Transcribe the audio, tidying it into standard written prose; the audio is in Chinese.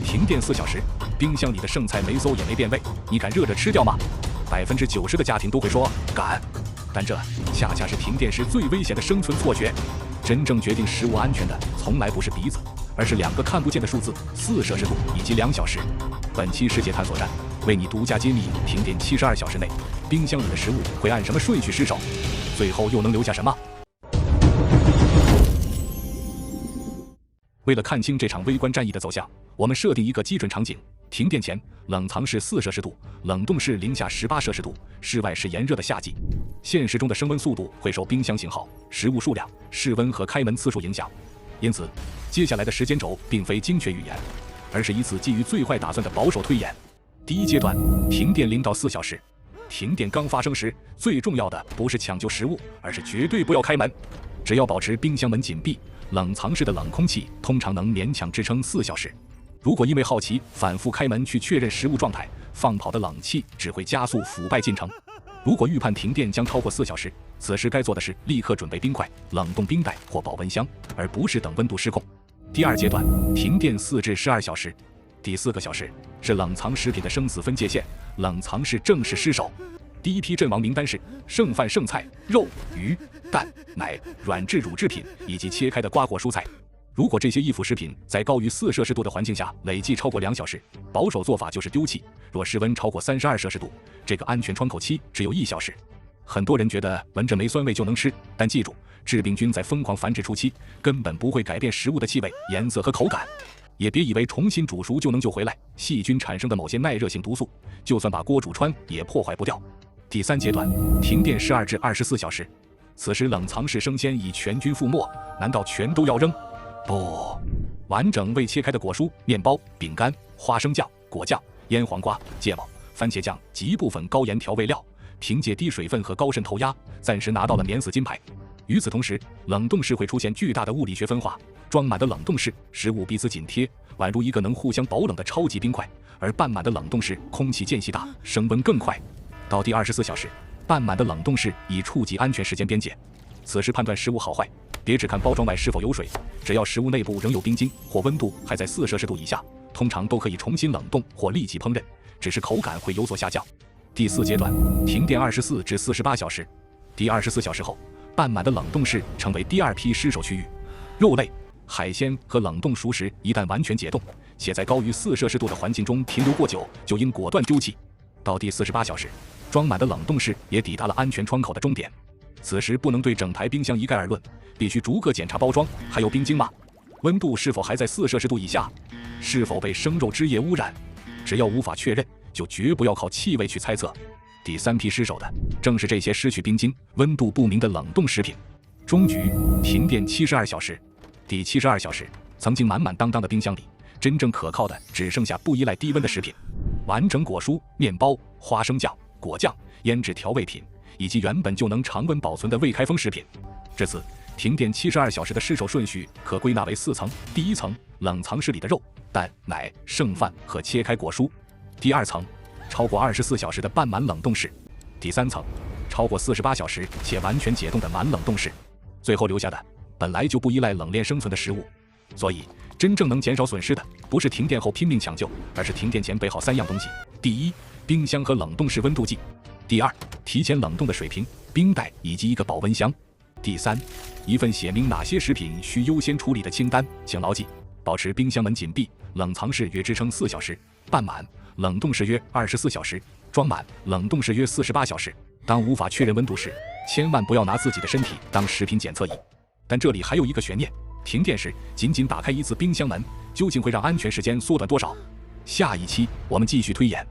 停电4小时，冰箱里的剩菜没馊也没变味，你敢热着吃掉吗？90%的家庭都会说敢，但这恰恰是停电时最危险的生存错觉。真正决定食物安全的，从来不是鼻子，而是2个看不见的数字：4摄氏度以及2小时。本期世界探索站为你独家揭秘：停电72小时内，冰箱里的食物会按什么顺序失手？最后又能留下什么？为了看清这场微观战役的走向，我们设定一个基准场景：停电前，冷藏室4摄氏度，冷冻室零下18摄氏度，室外是炎热的夏季。现实中的升温速度会受冰箱型号、食物数量、室温和开门次数影响，因此，接下来的时间轴并非精确预言，而是一次基于最坏打算的保守推演。第一阶段，停电0到4小时。停电刚发生时，最重要的不是抢救食物，而是绝对不要开门。只要保持冰箱门紧闭，冷藏室的冷空气通常能勉强支撑4小时。如果因为好奇反复开门去确认食物状态，放跑的冷气只会加速腐败进程。如果预判停电将超过4小时，此时该做的是立刻准备冰块、冷冻冰袋或保温箱，而不是等温度失控。第二阶段，停电4至12小时。第4个小时是冷藏食品的生死分界线，冷藏室正式失守。第一批阵亡名单是剩饭剩菜、肉、鱼、蛋、奶、软质乳制品以及切开的瓜果蔬菜。如果这些易腐食品在高于4摄氏度的环境下累计超过2小时，保守做法就是丢弃。若室温超过32摄氏度，这个安全窗口期只有1小时。很多人觉得闻着没酸味就能吃，但记住，致病菌在疯狂繁殖初期根本不会改变食物的气味、颜色和口感。也别以为重新煮熟就能救回来，细菌产生的某些耐热性毒素，就算把锅煮穿也破坏不掉。第3阶段，停电12至24小时。此时冷藏室生鲜已全军覆没，难道全都要扔？不，完整未切开的果蔬、面包、饼干、花生酱、果酱、腌黄瓜、芥末、番茄酱及部分高盐调味料，凭借低水分和高渗透压，暂时拿到了免死金牌。与此同时，冷冻室会出现巨大的物理学分化，装满的冷冻室食物彼此紧贴，宛如一个能互相保冷的超级冰块，而半满的冷冻室空气间隙大，升温更快。到第24小时，半满的冷冻室已触及安全时间边界。此时判断食物好坏，别只看包装外是否有水，只要食物内部仍有冰晶或温度还在4摄氏度以下，通常都可以重新冷冻或立即烹饪，只是口感会有所下降。第4阶段，停电24至48小时。第24小时后，半满的冷冻室成为第2批失守区域。肉类、海鲜和冷冻熟食一旦完全解冻，且在高于4摄氏度的环境中停留过久，就应果断丢弃。到第48小时，装满的冷冻室也抵达了安全窗口的终点。此时不能对整台冰箱一概而论，必须逐个检查包装，还有冰晶吗？温度是否还在4摄氏度以下？是否被生肉汁液污染？只要无法确认，就绝不要靠气味去猜测。第3批失守的正是这些失去冰晶、温度不明的冷冻食品。终局，停电72小时。第72小时，曾经满满当当的冰箱里，真正可靠的只剩下不依赖低温的食品：完整果蔬、面包、花生酱、果酱、腌制调味品，以及原本就能常温保存的未开封食品。至此，停电72小时的失守顺序可归纳为4层：第1层，冷藏室里的肉、蛋、奶、剩饭和切开果蔬；第2层，超过24小时的半满冷冻室；第3层，超过48小时且完全解冻的满冷冻室。最后留下的本来就不依赖冷链生存的食物，所以真正能减少损失的不是停电后拼命抢救，而是停电前备好3样东西：第1，冰箱和冷冻室温度计；第2，提前冷冻的水瓶、冰袋以及一个保温箱；第3，一份写明哪些食品需优先处理的清单。请牢记，保持冰箱门紧闭，冷藏室约支撑4小时，半满冷冻室约24小时，装满冷冻室约48小时。当无法确认温度时，千万不要拿自己的身体当食品检测仪。但这里还有一个悬念：停电时仅仅打开一次冰箱门，究竟会让安全时间缩短多少？下一期我们继续推演。